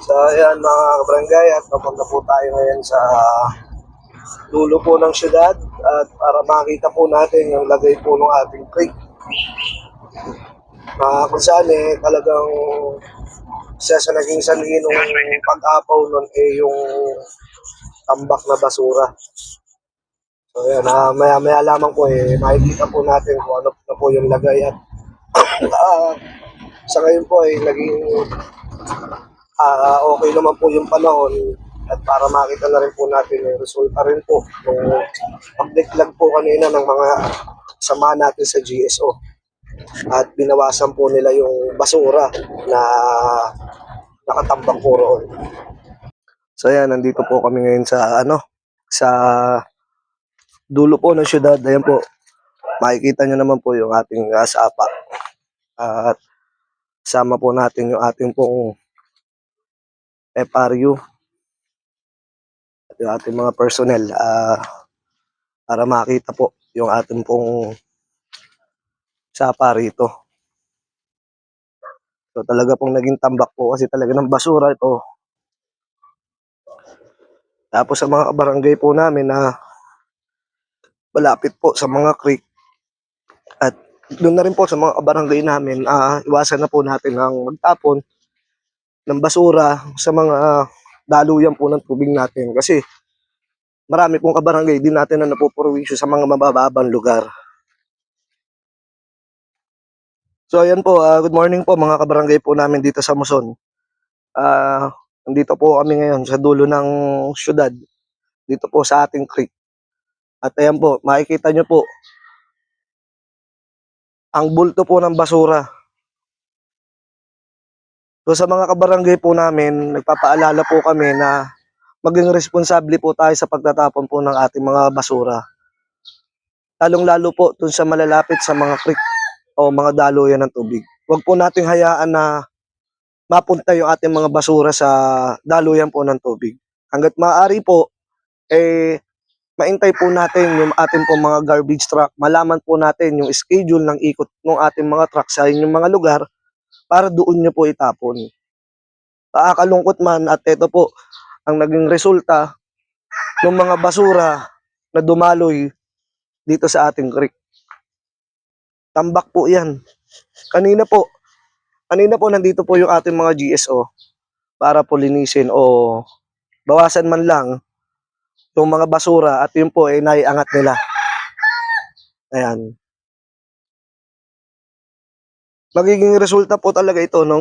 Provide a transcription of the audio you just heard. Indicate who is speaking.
Speaker 1: So ayan mga kabarangay, at papunta po tayo ngayon sa dulo po ng syudad at para makita po natin yung lagay po ng ating creek. Kung saan talagang isa sa naging sanhi nung pag-apaw nun yung tambak na basura. So ayan, maya-maya lamang po makikita po natin kung ano na po yung lagay at sa ngayon po naging okay naman po yung panahon at para makita na rin po natin yung resulta rin po yung pagdeklag po kanina ng mga sama natin sa GSO at binawasan po nila yung basura na nakatambak po roon. So ayan, nandito po kami ngayon sa dulo po ng syudad. Ayan po, makikita nyo naman po yung ating sapa at sama po natin yung ating pong FRU at yung ating mga personnel para makita po yung ating pong sapa rito. So talaga pong naging tambak po kasi talaga ng basura ito. Tapos sa mga barangay po namin na malapit po sa mga creek at doon na rin po sa mga barangay namin, iwasan na po natin ang magtapon ng basura sa mga daluyan po ng tubig natin kasi marami pong kabarangay din natin na napupurwisyo sa mga mabababang lugar. So ayan po, good morning po mga kabarangay po namin dito sa Muson. Nandito po kami ngayon sa dulo ng syudad, dito po sa ating creek. At ayan po, makikita nyo po ang bulto po ng basura. So sa mga kabarangay po namin, nagpapaalala po kami na maging responsable po tayo sa pagtatapon po ng ating mga basura. Lalong-lalo po dun sa malalapit sa mga creek o mga daluyan ng tubig. Huwag po nating hayaan na mapunta yung ating mga basura sa daluyan po ng tubig. Hanggat maaari po, maintay po natin yung ating po mga garbage truck. Malaman po natin yung schedule ng ikot ng ating mga truck sa inyong mga lugar para doon nyo po itapon. Nakakalungkot man at ito po ang naging resulta ng mga basura na dumaloy dito sa ating creek. Tambak po yan. Kanina po nandito po yung ating mga GSO para po linisin o bawasan man lang yung mga basura at yun po naiangat nila. Ayan. Magiging resulta po talaga ito nung